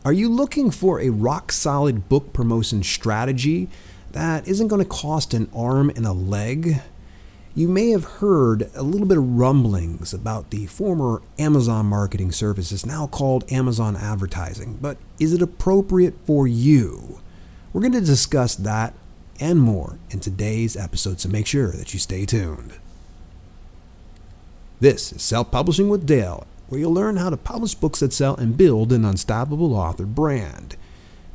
Are you looking for a rock-solid book promotion strategy that isn't going to cost an arm and a leg? You may have heard a little bit of rumblings about the former Amazon marketing services now called Amazon advertising, but is it appropriate for you? We're going to discuss that and more in today's episode, so make sure that you stay tuned. This is Self-Publishing with Dale, where you'll learn how to publish books that sell and build an unstoppable author brand.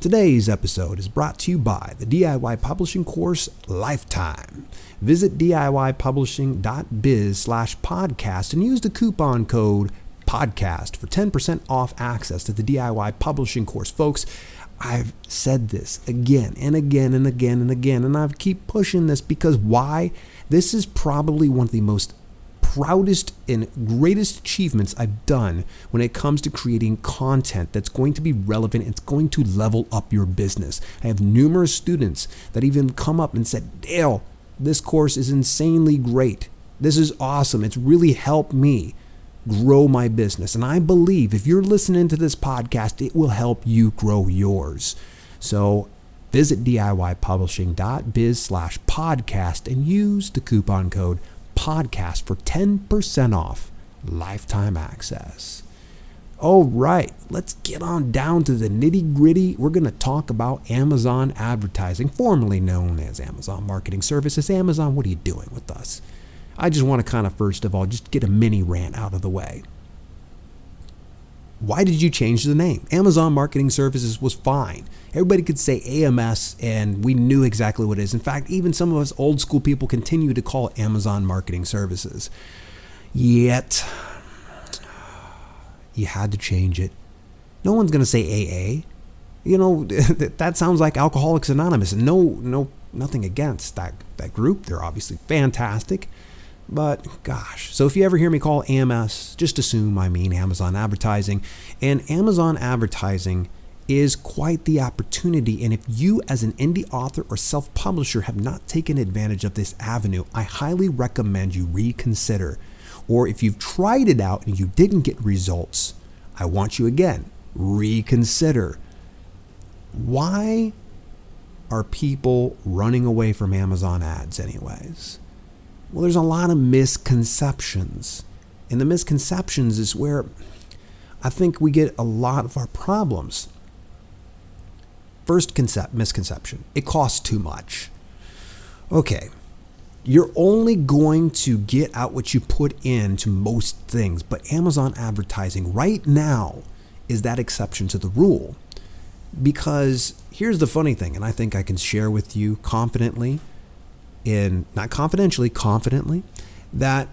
Today's episode is brought to you by the DIY Publishing course Lifetime. Visit DIYpublishing.biz/podcast and use the coupon code podcast for 10% off access to the DIY Publishing course. Folks, I've said this again and again and again and again, and I keep pushing this because why? This is probably one of the most proudest and greatest achievements I've done when it comes to creating content that's going to be relevant. It's going to level up your business. I have numerous students that even come up and said, Dale, this course is insanely great. This is awesome. It's really helped me grow my business. And I believe if you're listening to this podcast, it will help you grow yours. So visit DIYpublishing.biz/podcast and use the coupon code podcast for 10% off lifetime access. All right, let's get on down to the nitty gritty. We're going to talk about Amazon advertising, formerly known as Amazon Marketing Services. Amazon, what are you doing with us? I just want to kind of, first of all, just get a mini rant out of the way. Why did you change the name? Amazon Marketing Services was fine. Everybody could say AMS and we knew exactly what it is. In fact, even some of us old school people continue to call it Amazon Marketing Services. Yet, you had to change it. No one's going to say AA. You know, that sounds like Alcoholics Anonymous. And nothing against that group. They're obviously fantastic. But gosh, so if you ever hear me call AMS, just assume I mean Amazon advertising. And Amazon advertising is quite the opportunity. And if you as an indie author or self-publisher have not taken advantage of this avenue, I highly recommend you reconsider. Or if you've tried it out and you didn't get results, I want you again, reconsider. Why are people running away from Amazon ads anyways? Well, there's a lot of misconceptions. And the misconceptions is where I think we get a lot of our problems. First misconception, it costs too much. Okay, you're only going to get out what you put into most things, but Amazon advertising right now is that exception to the rule. Because here's the funny thing, and I think I can share with you confidently, not confidentially, confidently, that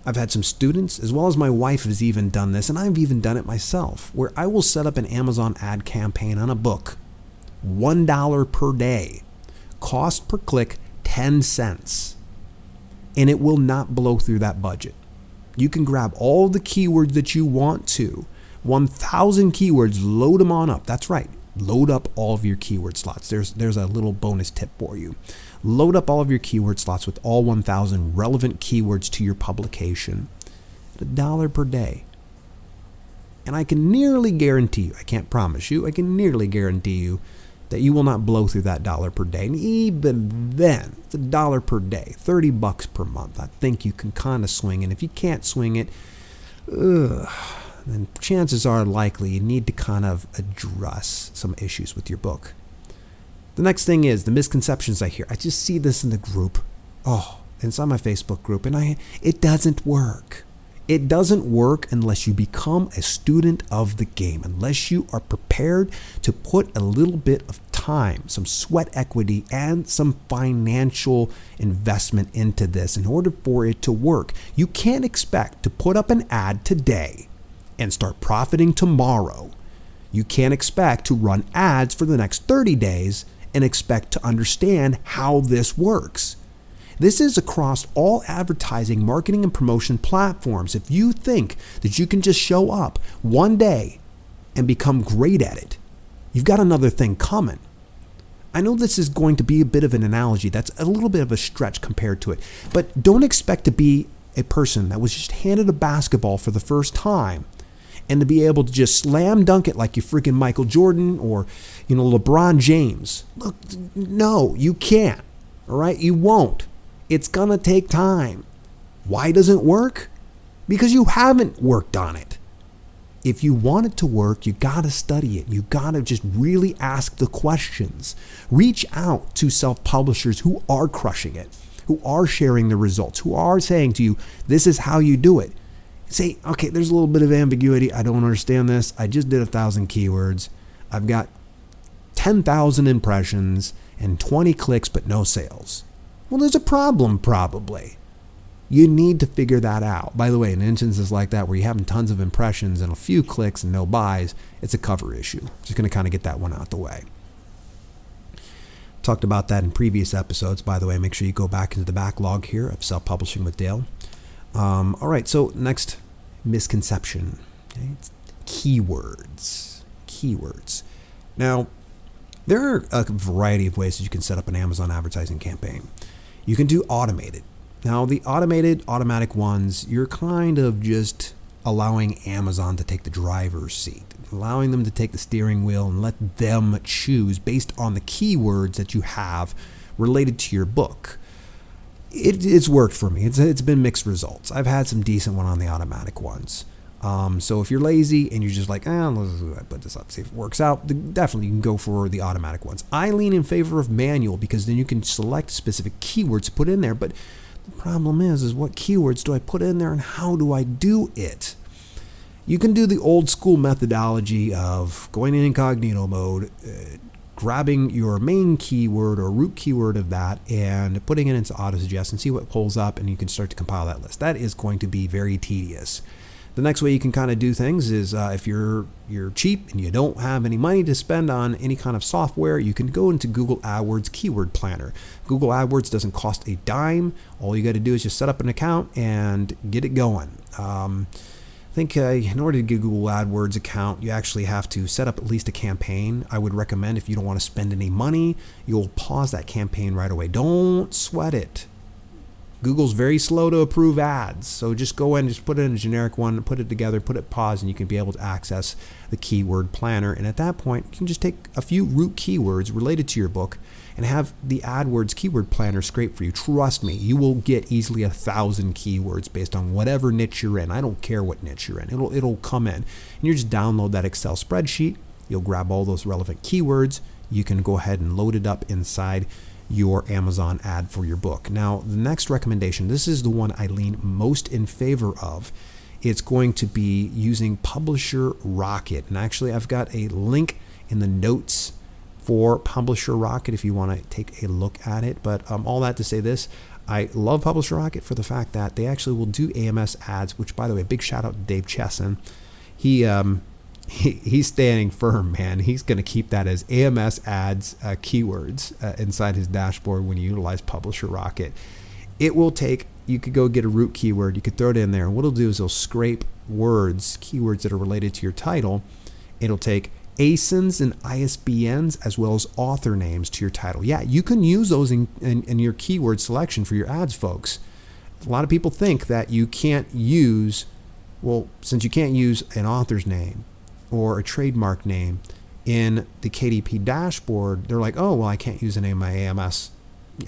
I've had some students, as well as my wife has even done this, and I've even done it myself, where I will set up an Amazon ad campaign on a book, $1 per day, cost per click 10 cents, and it will not blow through that budget. You can grab all the keywords that you want to, 1,000 keywords, load them on up. That's right. Load up all of your keyword slots. There's a little bonus tip for you. Load up all of your keyword slots with all 1,000 relevant keywords to your publication at $1 per day. And I can nearly guarantee you, I can't promise you, I can nearly guarantee you that you will not blow through that $1 per day. And even then, it's $1 per day, $30 per month. I think you can kind of swing. And if you can't swing it, then chances are likely you need to kind of address some issues with your book. The next thing is the misconceptions I hear. I just see this in the group. And it's on my Facebook group, and it doesn't work. It doesn't work unless you become a student of the game, unless you are prepared to put a little bit of time, some sweat equity, and some financial investment into this in order for it to work. You can't expect to put up an ad today and start profiting tomorrow. You can't expect to run ads for the next 30 days and expect to understand how this works. This is across all advertising, marketing, and promotion platforms. If you think that you can just show up one day and become great at it, you've got another thing coming. I know this is going to be a bit of an analogy that's a little bit of a stretch compared to it, but don't expect to be a person that was just handed a basketball for the first time and to be able to just slam dunk it like you freaking Michael Jordan or, LeBron James. Look, no, you can't. All right? You won't. It's going to take time. Why doesn't it work? Because you haven't worked on it. If you want it to work, you got to study it. You got to just really ask the questions. Reach out to self-publishers who are crushing it, who are sharing the results, who are saying to you, this is how you do it. Say, okay, there's a little bit of ambiguity. I don't understand this. I just did 1,000 keywords. I've got 10,000 impressions and 20 clicks, but no sales. Well, there's a problem probably. You need to figure that out. By the way, in instances like that where you have tons of impressions and a few clicks and no buys, it's a cover issue. Just going to kind of get that one out the way. Talked about that in previous episodes. By the way, make sure you go back into the backlog here of Self-Publishing with Dale. All right, so next misconception. Okay, it's keywords. Keywords. Now, there are a variety of ways that you can set up an Amazon advertising campaign. You can do automated. Now, the automatic ones, you're kind of just allowing Amazon to take the driver's seat, allowing them to take the steering wheel and let them choose based on the keywords that you have related to your book. It's worked for me. It's been mixed results. I've had some decent one on the automatic ones. So if you're lazy and you're just like, let's put this up, see if it works out, definitely you can go for the automatic ones. I lean in favor of manual because then you can select specific keywords to put in there. But the problem is what keywords do I put in there and how do I do it? You can do the old school methodology of going in incognito mode, grabbing your main keyword or root keyword of that and putting it into autosuggest and see what pulls up, and you can start to compile that list. That is going to be very tedious. The next way you can kind of do things is if you're cheap and you don't have any money to spend on any kind of software, you can go into Google AdWords Keyword Planner. Google AdWords doesn't cost a dime. All you got to do is just set up an account and get it going. I think in order to get a Google AdWords account, you actually have to set up at least a campaign. I would recommend if you don't want to spend any money, you'll pause that campaign right away. Don't sweat it. Google's very slow to approve ads, so just go in, just put it in a generic one, put it together, put it pause, and you can be able to access the keyword planner. And at that point, you can just take a few root keywords related to your book and have the AdWords keyword planner scrape for you. Trust me, you will get easily 1,000 keywords based on whatever niche you're in. I don't care what niche you're in. It'll come in. And you just download that Excel spreadsheet. You'll grab all those relevant keywords. You can go ahead and load it up inside your Amazon ad for your book. Now, the next recommendation, this is the one I lean most in favor of. It's going to be using Publisher Rocket. And actually, I've got a link in the notes for Publisher Rocket if you want to take a look at it. But all that to say this, I love Publisher Rocket for the fact that they actually will do AMS ads, which, by the way, big shout out to Dave Chesson. He's standing firm, man. He's going to keep that as AMS ads keywords inside his dashboard when you utilize Publisher Rocket. It will take, you could go get a root keyword, you could throw it in there, and what it'll do is it'll scrape keywords that are related to your title. It'll take ASINs and ISBNs as well as author names to your title. Yeah, you can use those in your keyword selection for your ads, folks. A lot of people think that you can't use, well, since you can't use an author's name or a trademark name in the KDP dashboard, they're like, oh, well, I can't use any of my AMS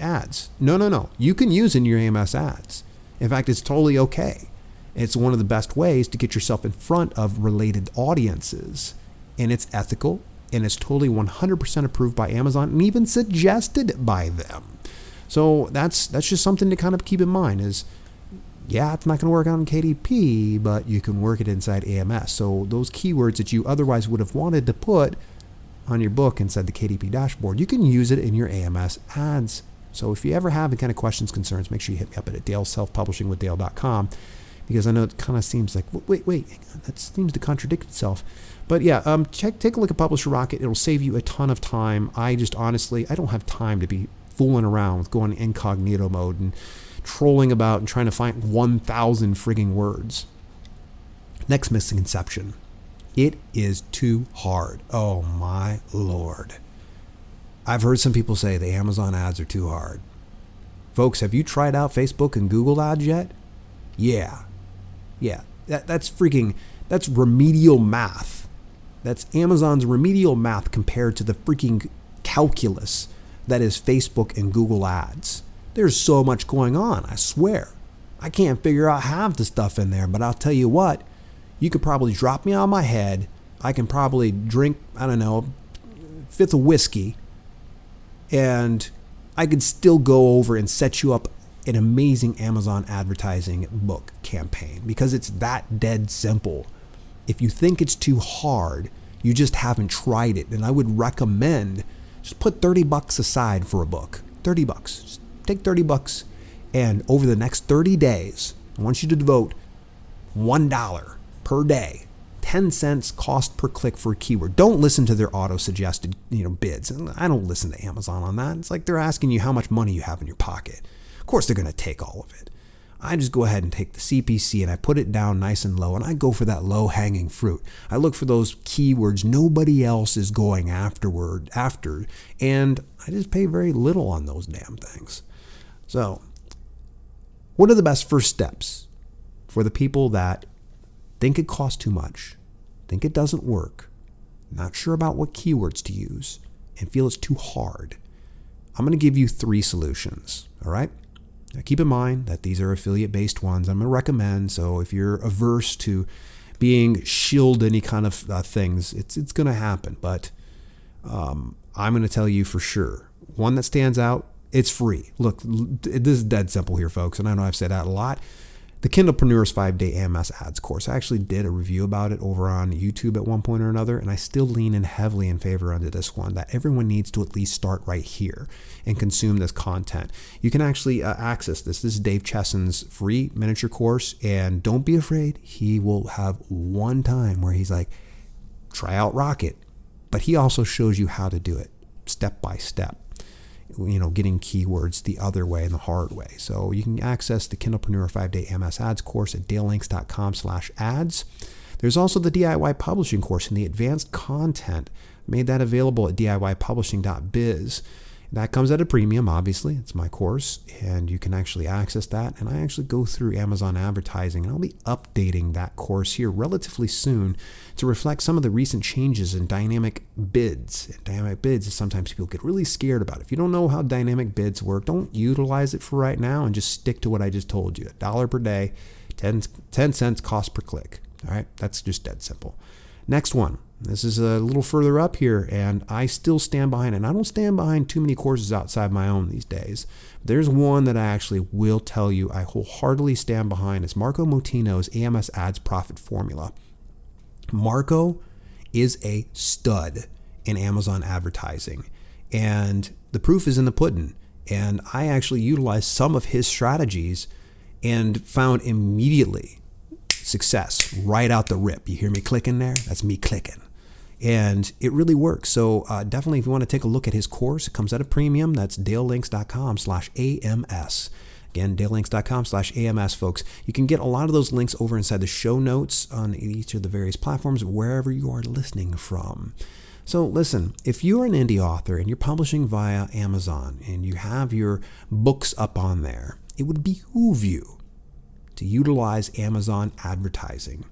ads. No. You can use in your AMS ads. In fact, it's totally okay. It's one of the best ways to get yourself in front of related audiences. And it's ethical, and it's totally 100% approved by Amazon and even suggested by them. So that's just something to kind of keep in mind is, yeah, it's not going to work on KDP, but you can work it inside AMS. So those keywords that you otherwise would have wanted to put on your book inside the KDP dashboard, you can use it in your AMS ads. So if you ever have any kind of questions, concerns, make sure you hit me up at daleselfpublishingwithdale.com, because I know it kind of seems like, wait, hang on, that seems to contradict itself. But yeah, take a look at Publisher Rocket. It'll save you a ton of time. I don't have time to be fooling around with going incognito mode and trolling about and trying to find 1,000 frigging words. Next misconception. It is too hard. Oh my Lord. I've heard some people say the Amazon ads are too hard. Folks, have you tried out Facebook and Google ads yet? Yeah. That's freaking, That's remedial math. That's Amazon's remedial math compared to the freaking calculus that is Facebook and Google ads. There's so much going on, I swear. I can't figure out half the stuff in there, but I'll tell you what, you could probably drop me on my head. I can probably drink, I don't know, a fifth of whiskey, and I could still go over and set you up an amazing Amazon advertising book campaign, because it's that dead simple. If you think it's too hard, you just haven't tried it. And I would recommend just put $30 aside for a book. $30. Just take $30, and over the next 30 days, I want you to devote $1 per day, 10 cents cost per click for a keyword. Don't listen to their auto-suggested, bids. And I don't listen to Amazon on that. It's like they're asking you how much money you have in your pocket. Of course they're going to take all of it. I just go ahead and take the CPC and I put it down nice and low, and I go for that low-hanging fruit. I look for those keywords nobody else is going after, and I just pay very little on those damn things. So, what are the best first steps for the people that think it costs too much, think it doesn't work, not sure about what keywords to use, and feel it's too hard? I'm going to give you 3 solutions, all right? Now, keep in mind that these are affiliate-based ones I'm going to recommend, so if you're averse to being shielded any kind of things, it's going to happen. But I'm going to tell you for sure. One that stands out, it's free. Look, this is dead simple here, folks, and I know I've said that a lot. The Kindlepreneur's 5-Day AMS Ads course. I actually did a review about it over on YouTube at one point or another, and I still lean in heavily in favor under this one, that everyone needs to at least start right here and consume this content. You can actually access this. This is Dave Chesson's free miniature course, and don't be afraid. He will have one time where he's like, try out Rocket, but he also shows you how to do it step by step. Getting keywords the other way and the hard way. So you can access the Kindlepreneur 5-Day MS Ads course at dalelinks.com/ads. There's also the DIY publishing course and the advanced content. Made that available at DIYpublishing.biz. That comes at a premium, obviously. It's my course, and you can actually access that. And I actually go through Amazon advertising, and I'll be updating that course here relatively soon to reflect some of the recent changes in dynamic bids. And dynamic bids is sometimes people get really scared about. If you don't know how dynamic bids work, don't utilize it for right now and just stick to what I just told you. $1 per day, 10 cents cost per click. All right, that's just dead simple. Next one. This is a little further up here, and I still stand behind it. And I don't stand behind too many courses outside my own these days. There's one that I actually will tell you I wholeheartedly stand behind. It's Marco Motino's AMS Ads Profit Formula. Marco is a stud in Amazon advertising, and the proof is in the pudding. And I actually utilized some of his strategies and found immediately success right out the rip. You hear me clicking there? That's me clicking. And it really works. So definitely, if you want to take a look at his course, it comes at a premium. That's dalelinks.com/AMS. Again, dalelinks.com/AMS, folks. You can get a lot of those links over inside the show notes on each of the various platforms, wherever you are listening from. So listen, if you're an indie author and you're publishing via Amazon and you have your books up on there, it would behoove you to utilize Amazon advertising.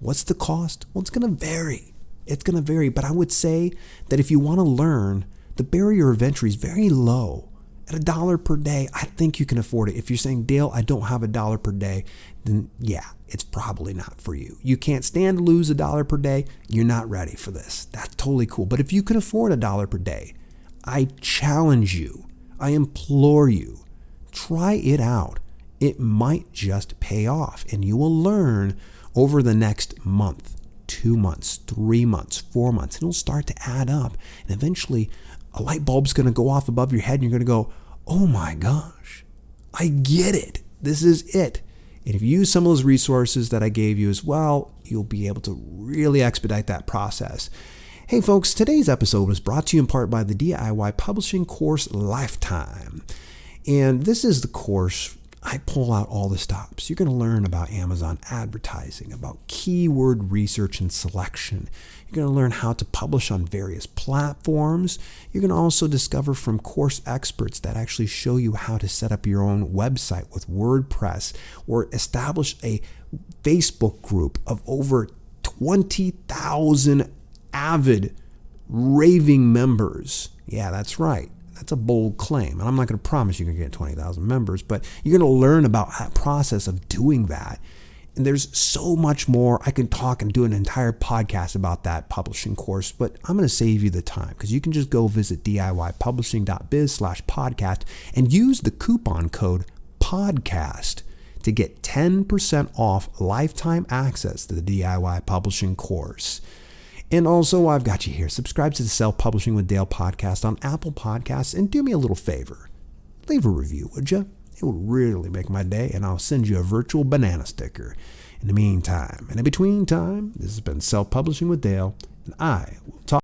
What's the cost? Well, it's going to vary. It's going to vary, but I would say that if you want to learn, the barrier of entry is very low. At $1 per day, I think you can afford it. If you're saying, Dale, I don't have $1 per day, then yeah, it's probably not for you. You can't stand to lose $1 per day. You're not ready for this. That's totally cool. But if you can afford $1 per day, I challenge you, I implore you, try it out. It might just pay off, and you will learn over the next month, 2 months, 3 months, 4 months. It'll start to add up, and eventually a light bulb's going to go off above your head, and you're going to go, oh my gosh, I get it. This is it. And if you use some of those resources that I gave you as well, you'll be able to really expedite that process. Hey folks, today's episode was brought to you in part by the DIY Publishing Course Lifetime. And this is the course I pull out all the stops. You're going to learn about Amazon advertising, about keyword research and selection. You're going to learn how to publish on various platforms. You're going to also discover from course experts that actually show you how to set up your own website with WordPress or establish a Facebook group of over 20,000 avid raving members. Yeah, that's right. That's a bold claim. And I'm not going to promise you're going to get 20,000 members, but you're going to learn about that process of doing that. And there's so much more. I can talk and do an entire podcast about that publishing course, but I'm going to save you the time because you can just go visit DIYpublishing.biz/podcast and use the coupon code PODCAST to get 10% off lifetime access to the DIY publishing course. And also, I've got you here. Subscribe to the Self-Publishing with Dale podcast on Apple Podcasts and do me a little favor. Leave a review, would you? It would really make my day, and I'll send you a virtual banana sticker. In the meantime, and in between time, this has been Self-Publishing with Dale, and I will talk